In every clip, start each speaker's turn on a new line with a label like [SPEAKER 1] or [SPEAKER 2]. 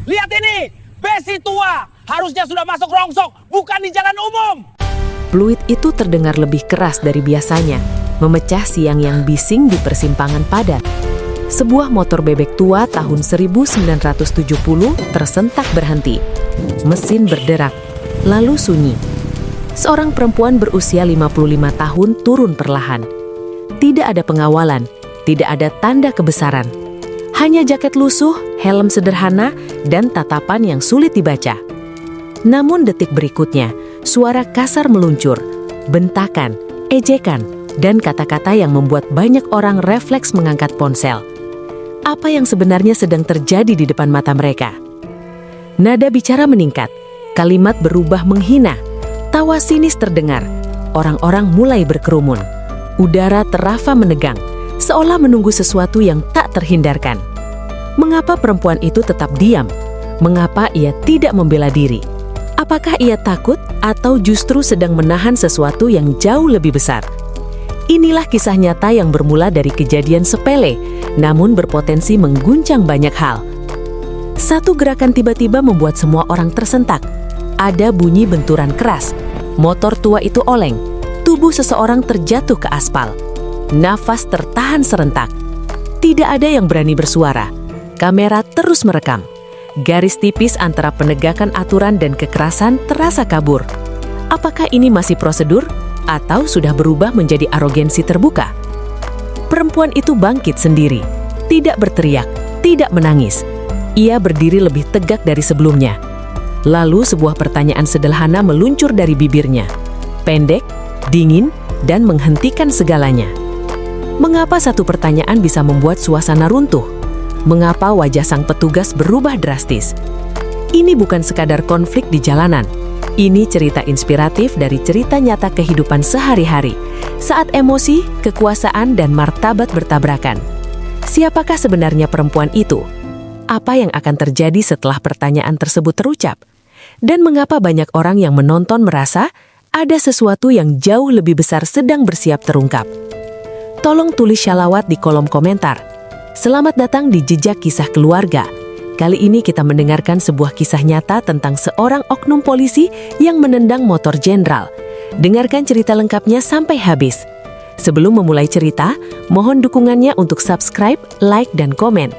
[SPEAKER 1] Lihat ini, besi tua. Harusnya sudah masuk rongsok, bukan di jalan umum.
[SPEAKER 2] Fluid itu terdengar lebih keras dari biasanya, memecah siang yang bising di persimpangan padat. Sebuah motor bebek tua tahun 1970 tersentak berhenti. Mesin berderak, lalu sunyi. Seorang perempuan berusia 55 tahun turun perlahan. Tidak ada pengawalan, tidak ada tanda kebesaran. Hanya jaket lusuh, helm sederhana, dan tatapan yang sulit dibaca. Namun detik berikutnya, suara kasar meluncur, bentakan, ejekan, dan kata-kata yang membuat banyak orang refleks mengangkat ponsel. Apa yang sebenarnya sedang terjadi di depan mata mereka? Nada bicara meningkat, kalimat berubah menghina, tawa sinis terdengar, orang-orang mulai berkerumun. Udara terasa menegang, seolah menunggu sesuatu yang tak terhindarkan. Mengapa perempuan itu tetap diam? Mengapa ia tidak membela diri? Apakah ia takut atau justru sedang menahan sesuatu yang jauh lebih besar? Inilah kisah nyata yang bermula dari kejadian sepele, namun berpotensi mengguncang banyak hal. Satu gerakan tiba-tiba membuat semua orang tersentak. Ada bunyi benturan keras. Motor tua itu oleng. Tubuh seseorang terjatuh ke aspal. Nafas tertahan serentak. Tidak ada yang berani bersuara. Kamera terus merekam. Garis tipis antara penegakan aturan dan kekerasan terasa kabur. Apakah ini masih prosedur atau sudah berubah menjadi arogansi terbuka? Perempuan itu bangkit sendiri, tidak berteriak, tidak menangis. Ia berdiri lebih tegak dari sebelumnya. Lalu sebuah pertanyaan sederhana meluncur dari bibirnya. Pendek, dingin, dan menghentikan segalanya. Mengapa satu pertanyaan bisa membuat suasana runtuh? Mengapa wajah sang petugas berubah drastis? Ini bukan sekadar konflik di jalanan. Ini cerita inspiratif dari cerita nyata kehidupan sehari-hari. Saat emosi, kekuasaan, dan martabat bertabrakan. Siapakah sebenarnya perempuan itu? Apa yang akan terjadi setelah pertanyaan tersebut terucap? Dan mengapa banyak orang yang menonton merasa ada sesuatu yang jauh lebih besar sedang bersiap terungkap? Tolong tulis syalawat di kolom komentar. Selamat datang di Jejak Kisah Keluarga. Kali ini kita mendengarkan sebuah kisah nyata tentang seorang oknum polisi yang menendang motor jenderal. Dengarkan cerita lengkapnya sampai habis. Sebelum memulai cerita, mohon dukungannya untuk subscribe, like, dan komen.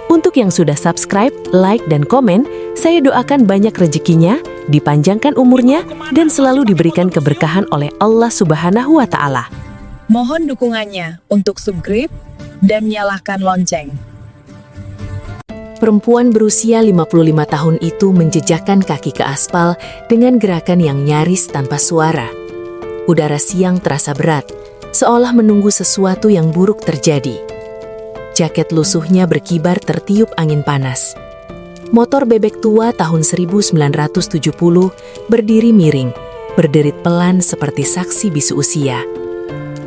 [SPEAKER 2] Untuk yang sudah subscribe, like, dan komen, saya doakan banyak rezekinya, dipanjangkan umurnya, dan selalu diberikan keberkahan oleh Allah Subhanahu wa Ta'ala.
[SPEAKER 3] Mohon dukungannya untuk subscribe dan nyalakan lonceng.
[SPEAKER 2] Perempuan berusia 55 tahun itu menjejakkan kaki ke aspal dengan gerakan yang nyaris tanpa suara. Udara siang terasa berat, seolah menunggu sesuatu yang buruk terjadi. Jaket lusuhnya berkibar tertiup angin panas. Motor bebek tua tahun 1970 berdiri miring, berderit pelan seperti saksi bisu usia.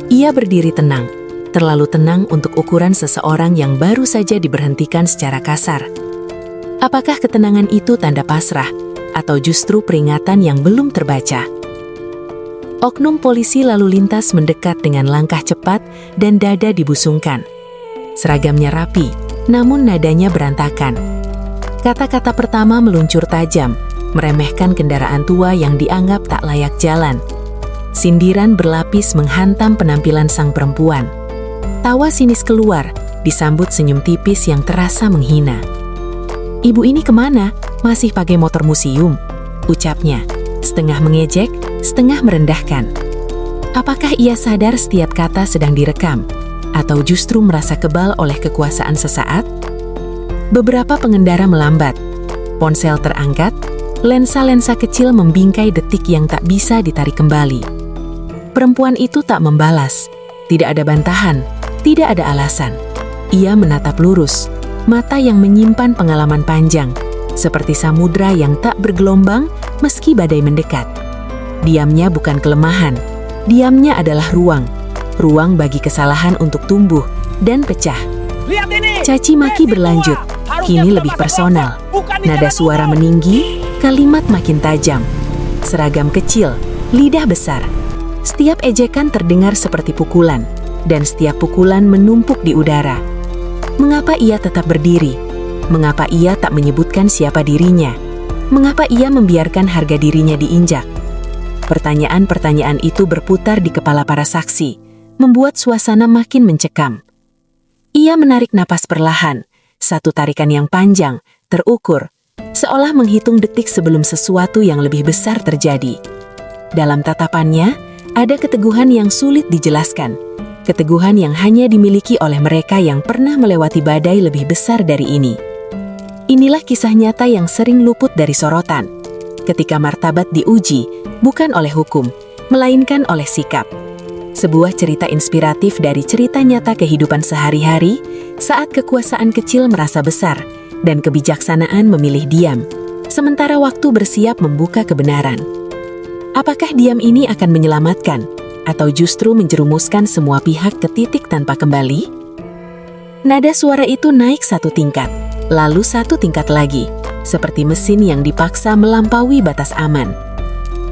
[SPEAKER 2] Ia berdiri tenang, terlalu tenang untuk ukuran seseorang yang baru saja diberhentikan secara kasar. Apakah ketenangan itu tanda pasrah, atau justru peringatan yang belum terbaca? Oknum polisi lalu lintas mendekat dengan langkah cepat dan dada dibusungkan. Seragamnya rapi, namun nadanya berantakan. Kata-kata pertama meluncur tajam, meremehkan kendaraan tua yang dianggap tak layak jalan. Sindiran berlapis menghantam penampilan sang perempuan. Tawa sinis keluar, disambut senyum tipis yang terasa menghina. "Ibu ini kemana? Masih pakai motor museum?" ucapnya, setengah mengejek, setengah merendahkan. Apakah ia sadar setiap kata sedang direkam? Atau justru merasa kebal oleh kekuasaan sesaat? Beberapa pengendara melambat. Ponsel terangkat, lensa-lensa kecil membingkai detik yang tak bisa ditarik kembali. Perempuan itu tak membalas, tidak ada bantahan. Tidak ada alasan. Ia menatap lurus, mata yang menyimpan pengalaman panjang, seperti samudra yang tak bergelombang meski badai mendekat. Diamnya bukan kelemahan, diamnya adalah ruang. Ruang bagi kesalahan untuk tumbuh dan pecah.
[SPEAKER 1] Lihat ini,
[SPEAKER 2] Caci maki berlanjut, kini lebih personal. Nada suara meninggi, kalimat makin tajam. Seragam kecil, lidah besar. Setiap ejekan terdengar seperti pukulan. Dan setiap pukulan menumpuk di udara. Mengapa ia tetap berdiri? Mengapa ia tak menyebutkan siapa dirinya? Mengapa ia membiarkan harga dirinya diinjak? Pertanyaan-pertanyaan itu berputar di kepala para saksi, membuat suasana makin mencekam. Ia menarik napas perlahan, satu tarikan yang panjang, terukur, seolah menghitung detik sebelum sesuatu yang lebih besar terjadi. Dalam tatapannya, ada keteguhan yang sulit dijelaskan, keteguhan yang hanya dimiliki oleh mereka yang pernah melewati badai lebih besar dari ini. Inilah kisah nyata yang sering luput dari sorotan, ketika martabat diuji bukan oleh hukum, melainkan oleh sikap. Sebuah cerita inspiratif dari cerita nyata kehidupan sehari-hari saat kekuasaan kecil merasa besar dan kebijaksanaan memilih diam, sementara waktu bersiap membuka kebenaran. Apakah diam ini akan menyelamatkan atau justru menjerumuskan semua pihak ke titik tanpa kembali? Nada suara itu naik satu tingkat, lalu satu tingkat lagi, seperti mesin yang dipaksa melampaui batas aman.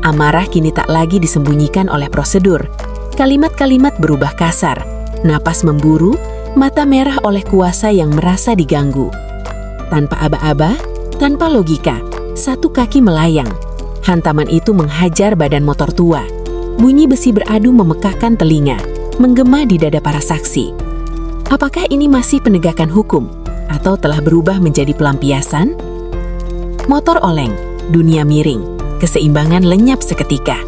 [SPEAKER 2] Amarah kini tak lagi disembunyikan oleh prosedur. Kalimat-kalimat berubah kasar, napas memburu, mata merah oleh kuasa yang merasa diganggu. Tanpa aba-aba, tanpa logika, satu kaki melayang. Hantaman itu menghajar badan motor tua. Bunyi besi beradu memekakkan telinga, menggema di dada para saksi. Apakah ini masih penegakan hukum, atau telah berubah menjadi pelampiasan? Motor oleng, dunia miring, keseimbangan lenyap seketika.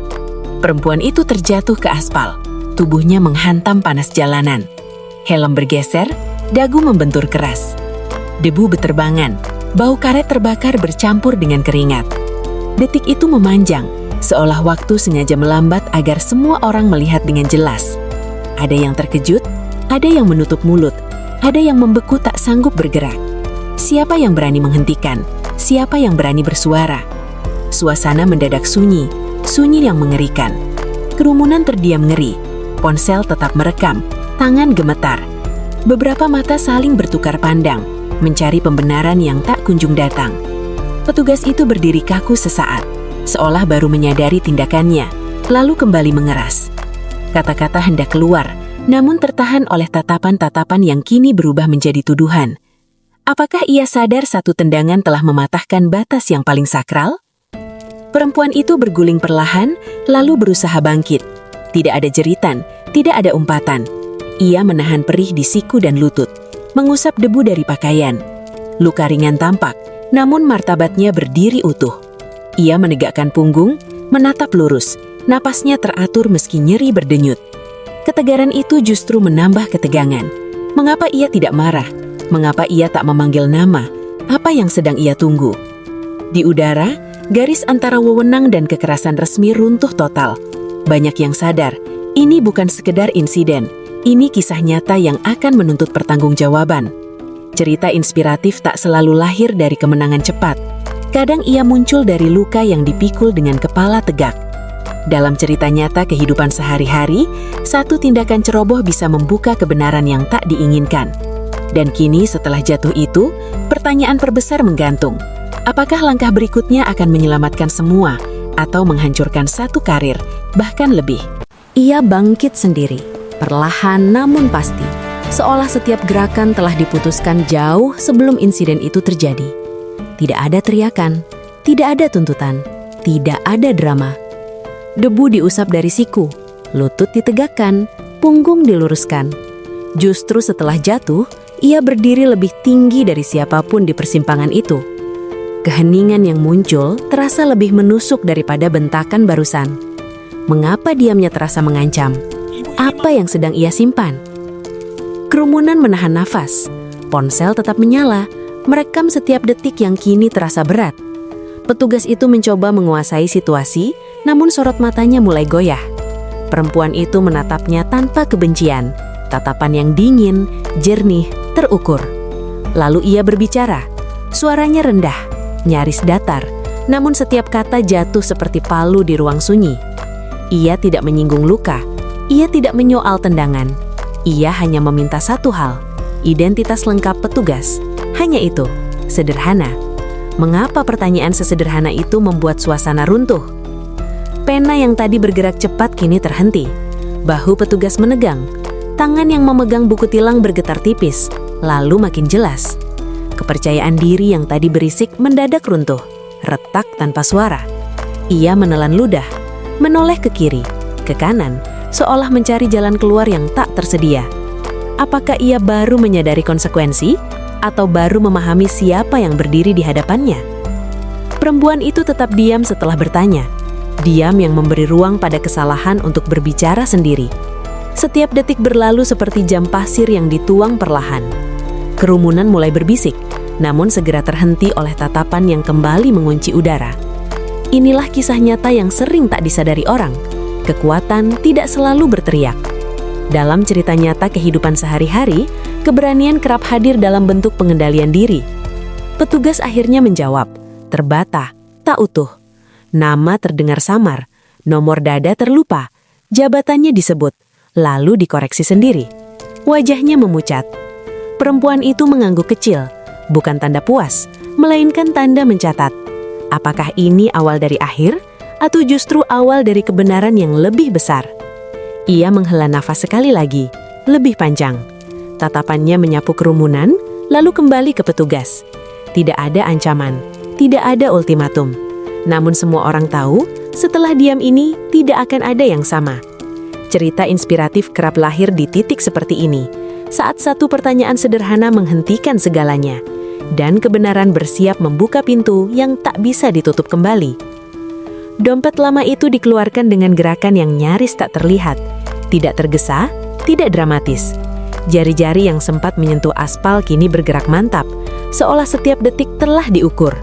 [SPEAKER 2] Perempuan itu terjatuh ke aspal, tubuhnya menghantam panas jalanan. Helm bergeser, dagu membentur keras. Debu beterbangan, bau karet terbakar bercampur dengan keringat. Detik itu memanjang, seolah waktu sengaja melambat agar semua orang melihat dengan jelas. Ada yang terkejut, ada yang menutup mulut, ada yang membeku tak sanggup bergerak. Siapa yang berani menghentikan? Siapa yang berani bersuara? Suasana mendadak sunyi, sunyi yang mengerikan. Kerumunan terdiam ngeri, ponsel tetap merekam, tangan gemetar. Beberapa mata saling bertukar pandang, mencari pembenaran yang tak kunjung datang. Petugas itu berdiri kaku sesaat, seolah baru menyadari tindakannya, lalu kembali mengeras. Kata-kata hendak keluar, namun tertahan oleh tatapan-tatapan yang kini berubah menjadi tuduhan. Apakah ia sadar satu tendangan telah mematahkan batas yang paling sakral? Perempuan itu berguling perlahan, lalu berusaha bangkit. Tidak ada jeritan, tidak ada umpatan. Ia menahan perih di siku dan lutut, mengusap debu dari pakaian. Luka ringan tampak, namun martabatnya berdiri utuh. Ia menegakkan punggung, menatap lurus, napasnya teratur meski nyeri berdenyut. Ketegaran itu justru menambah ketegangan. Mengapa ia tidak marah? Mengapa ia tak memanggil nama? Apa yang sedang ia tunggu? Di udara, garis antara wewenang dan kekerasan resmi runtuh total. Banyak yang sadar, ini bukan sekedar insiden. Ini kisah nyata yang akan menuntut pertanggungjawaban. Cerita inspiratif tak selalu lahir dari kemenangan cepat. Kadang ia muncul dari luka yang dipikul dengan kepala tegak. Dalam cerita nyata kehidupan sehari-hari, satu tindakan ceroboh bisa membuka kebenaran yang tak diinginkan. Dan kini setelah jatuh itu, pertanyaan terbesar menggantung. Apakah langkah berikutnya akan menyelamatkan semua, atau menghancurkan satu karir, bahkan lebih? Ia bangkit sendiri, perlahan namun pasti, seolah setiap gerakan telah diputuskan jauh sebelum insiden itu terjadi. Tidak ada teriakan, tidak ada tuntutan, tidak ada drama. Debu diusap dari siku, lutut ditegakkan, punggung diluruskan. Justru setelah jatuh, ia berdiri lebih tinggi dari siapapun di persimpangan itu. Keheningan yang muncul terasa lebih menusuk daripada bentakan barusan. Mengapa diamnya terasa mengancam? Apa yang sedang ia simpan? Kerumunan menahan nafas. Ponsel tetap menyala, merekam setiap detik yang kini terasa berat. Petugas itu mencoba menguasai situasi, namun sorot matanya mulai goyah. Perempuan itu menatapnya tanpa kebencian, tatapan yang dingin, jernih, terukur. Lalu ia berbicara. Suaranya rendah, nyaris datar, namun setiap kata jatuh seperti palu di ruang sunyi. Ia tidak menyinggung luka, ia tidak menyoal tendangan. Ia hanya meminta satu hal, identitas lengkap petugas. Hanya itu, sederhana. Mengapa pertanyaan sesederhana itu membuat suasana runtuh? Pena yang tadi bergerak cepat kini terhenti. Bahu petugas menegang. Tangan yang memegang buku tilang bergetar tipis, lalu makin jelas. kepercayaan diri yang tadi berisik mendadak runtuh, retak tanpa suara. Ia menelan ludah, menoleh ke kiri, ke kanan, seolah mencari jalan keluar yang tak tersedia. Apakah ia baru menyadari konsekuensi, atau baru memahami siapa yang berdiri di hadapannya? Perempuan itu tetap diam setelah bertanya. Diam yang memberi ruang pada kesalahan untuk berbicara sendiri. Setiap detik berlalu seperti jam pasir yang dituang perlahan. Kerumunan mulai berbisik, namun segera terhenti oleh tatapan yang kembali mengunci udara. Inilah kisah nyata yang sering tak disadari orang. Kekuatan tidak selalu berteriak. Dalam cerita nyata kehidupan sehari-hari, keberanian kerap hadir dalam bentuk pengendalian diri. Petugas akhirnya menjawab, terbata, tak utuh. Nama terdengar samar, nomor dada terlupa, jabatannya disebut, lalu dikoreksi sendiri. Wajahnya memucat. Perempuan itu mengangguk kecil, bukan tanda puas, melainkan tanda mencatat. Apakah ini awal dari akhir, atau justru awal dari kebenaran yang lebih besar? Ia menghela nafas sekali lagi, lebih panjang. Tatapannya menyapu kerumunan, lalu kembali ke petugas. Tidak ada ancaman, tidak ada ultimatum. Namun semua orang tahu, setelah diam ini tidak akan ada yang sama. Cerita inspiratif kerap lahir di titik seperti ini, saat satu pertanyaan sederhana menghentikan segalanya, dan kebenaran bersiap membuka pintu yang tak bisa ditutup kembali. Dompet lama itu dikeluarkan dengan gerakan yang nyaris tak terlihat, tidak tergesa, tidak dramatis. Jari-jari yang sempat menyentuh aspal kini bergerak mantap, seolah setiap detik telah diukur.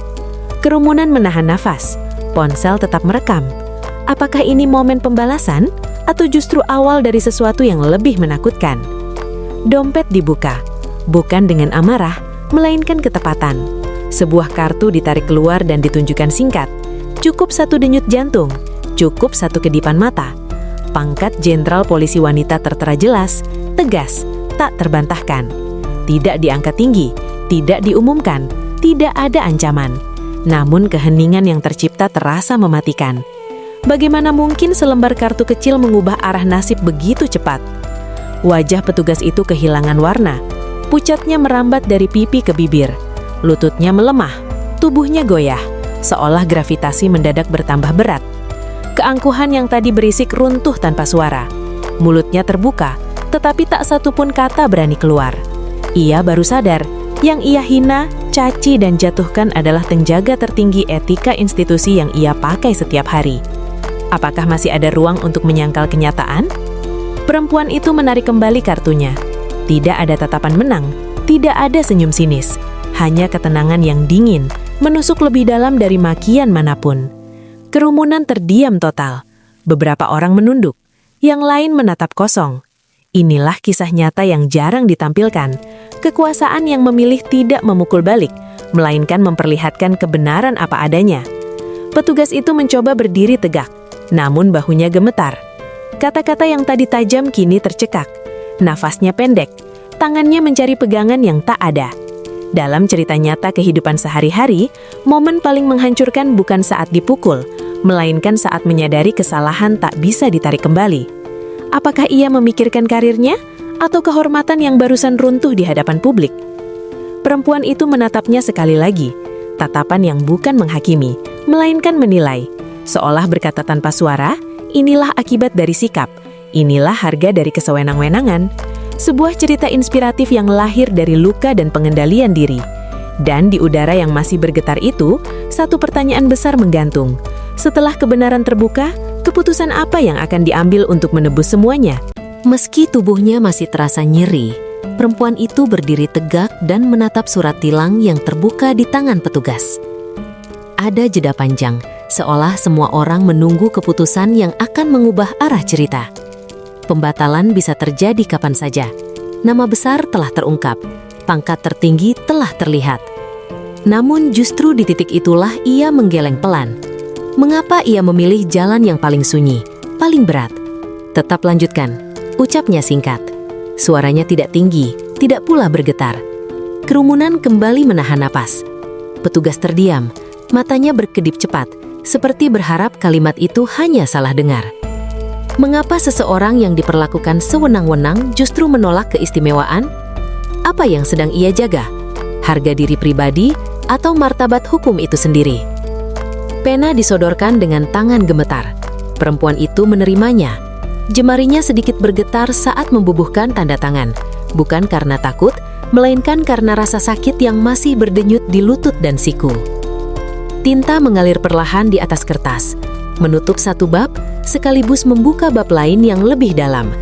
[SPEAKER 2] Kerumunan menahan nafas, ponsel tetap merekam. Apakah ini momen pembalasan, atau justru awal dari sesuatu yang lebih menakutkan? Dompet dibuka, bukan dengan amarah, melainkan ketepatan. Sebuah kartu ditarik keluar dan ditunjukkan singkat. Cukup satu denyut jantung, cukup satu kedipan mata. Pangkat Jenderal Polisi Wanita tertera jelas, tegas, tak terbantahkan. Tidak diangkat tinggi, tidak diumumkan, tidak ada ancaman. Namun keheningan yang tercipta terasa mematikan. Bagaimana mungkin selembar kartu kecil mengubah arah nasib begitu cepat? Wajah petugas itu kehilangan warna. Pucatnya merambat dari pipi ke bibir. Lututnya melemah, tubuhnya goyah, seolah gravitasi mendadak bertambah berat. Keangkuhan yang tadi berisik runtuh tanpa suara. Mulutnya terbuka, tetapi tak satupun kata berani keluar. Ia baru sadar, yang ia hina, caci dan jatuhkan adalah penjaga tertinggi etika institusi yang ia pakai setiap hari. Apakah masih ada ruang untuk menyangkal kenyataan? Perempuan itu menarik kembali kartunya. Tidak ada tatapan menang, tidak ada senyum sinis. Hanya ketenangan yang dingin, menusuk lebih dalam dari makian manapun. Kerumunan terdiam total. Beberapa orang menunduk, yang lain menatap kosong. Inilah kisah nyata yang jarang ditampilkan. Kekuasaan yang memilih tidak memukul balik, melainkan memperlihatkan kebenaran apa adanya. Petugas itu mencoba berdiri tegak, namun bahunya gemetar. Kata-kata yang tadi tajam kini tercekak. Nafasnya pendek, tangannya mencari pegangan yang tak ada. Dalam cerita nyata kehidupan sehari-hari, momen paling menghancurkan bukan saat dipukul, melainkan saat menyadari kesalahan tak bisa ditarik kembali. Apakah ia memikirkan karirnya, atau kehormatan yang barusan runtuh di hadapan publik? Perempuan itu menatapnya sekali lagi, tatapan yang bukan menghakimi, melainkan menilai. Seolah berkata tanpa suara, inilah akibat dari sikap, inilah harga dari kesewenang-wenangan. Sebuah cerita inspiratif yang lahir dari luka dan pengendalian diri. Dan di udara yang masih bergetar itu, satu pertanyaan besar menggantung. Setelah kebenaran terbuka, keputusan apa yang akan diambil untuk menebus semuanya? Meski tubuhnya masih terasa nyeri, perempuan itu berdiri tegak dan menatap surat tilang yang terbuka di tangan petugas. Ada jeda panjang, seolah semua orang menunggu keputusan yang akan mengubah arah cerita. Pembatalan bisa terjadi kapan saja. Nama besar telah terungkap, pangkat tertinggi telah terlihat. Namun justru di titik itulah ia menggeleng pelan. Mengapa ia memilih jalan yang paling sunyi, paling berat? Tetap lanjutkan. Ucapnya singkat. Suaranya tidak tinggi, tidak pula bergetar. Kerumunan kembali menahan napas. Petugas terdiam, matanya berkedip cepat, seperti berharap kalimat itu hanya salah dengar. Mengapa seseorang yang diperlakukan sewenang-wenang justru menolak keistimewaan? Apa yang sedang ia jaga? harga diri pribadi, atau martabat hukum itu sendiri. Pena disodorkan dengan tangan gemetar. Perempuan itu menerimanya. Jemarinya sedikit bergetar saat membubuhkan tanda tangan, bukan karena takut, melainkan karena rasa sakit yang masih berdenyut di lutut dan siku. Tinta mengalir perlahan di atas kertas, menutup satu bab, sekaligus membuka bab lain yang lebih dalam.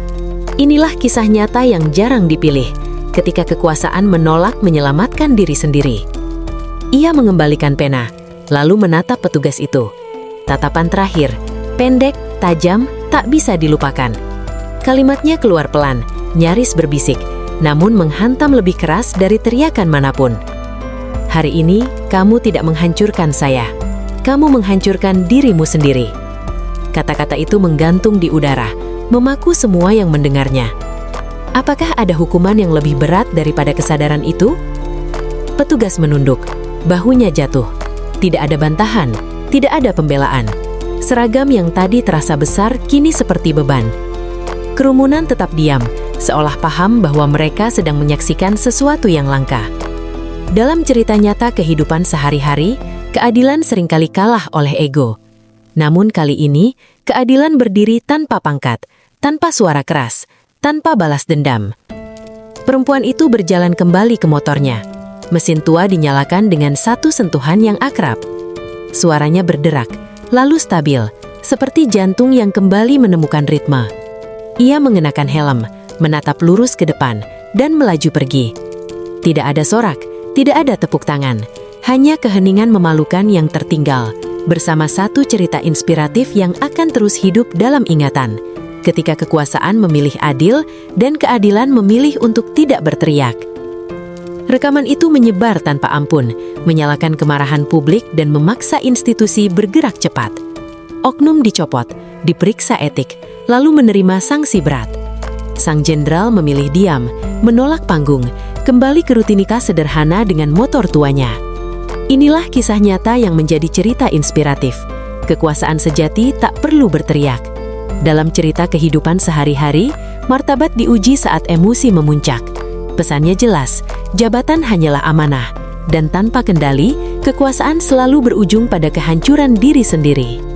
[SPEAKER 2] Inilah kisah nyata yang jarang dipilih, ketika kekuasaan menolak menyelamatkan diri sendiri. Ia mengembalikan pena, lalu menatap petugas itu. Tatapan terakhir, pendek, tajam, tak bisa dilupakan. Kalimatnya keluar pelan, nyaris berbisik, namun menghantam lebih keras dari teriakan manapun. Hari ini, kamu tidak menghancurkan saya. Kamu menghancurkan dirimu sendiri. Kata-kata itu menggantung di udara, memaku semua yang mendengarnya. Apakah ada hukuman yang lebih berat daripada kesadaran itu? Petugas menunduk, bahunya jatuh. Tidak ada bantahan, tidak ada pembelaan. Seragam yang tadi terasa besar kini seperti beban. Kerumunan tetap diam, seolah paham bahwa mereka sedang menyaksikan sesuatu yang langka. Dalam cerita nyata kehidupan sehari-hari, keadilan seringkali kalah oleh ego. Namun kali ini, keadilan berdiri tanpa pangkat, tanpa suara keras, tanpa balas dendam. Perempuan itu berjalan kembali ke motornya. Mesin tua dinyalakan dengan satu sentuhan yang akrab. Suaranya berderak, lalu stabil, seperti jantung yang kembali menemukan ritme. Ia mengenakan helm, menatap lurus ke depan, dan melaju pergi. Tidak ada sorak, tidak ada tepuk tangan, hanya keheningan memalukan yang tertinggal, bersama satu cerita inspiratif yang akan terus hidup dalam ingatan, ketika kekuasaan memilih adil dan keadilan memilih untuk tidak berteriak. Rekaman itu menyebar tanpa ampun, menyalakan kemarahan publik dan memaksa institusi bergerak cepat. Oknum dicopot, diperiksa etik, lalu menerima sanksi berat. Sang jenderal memilih diam, menolak panggung, kembali ke rutinitas sederhana dengan motor tuanya. Inilah kisah nyata yang menjadi cerita inspiratif. Kekuasaan sejati tak perlu berteriak. Dalam cerita kehidupan sehari-hari, martabat diuji saat emosi memuncak. Pesannya jelas, jabatan hanyalah amanah, dan tanpa kendali, kekuasaan selalu berujung pada kehancuran diri sendiri.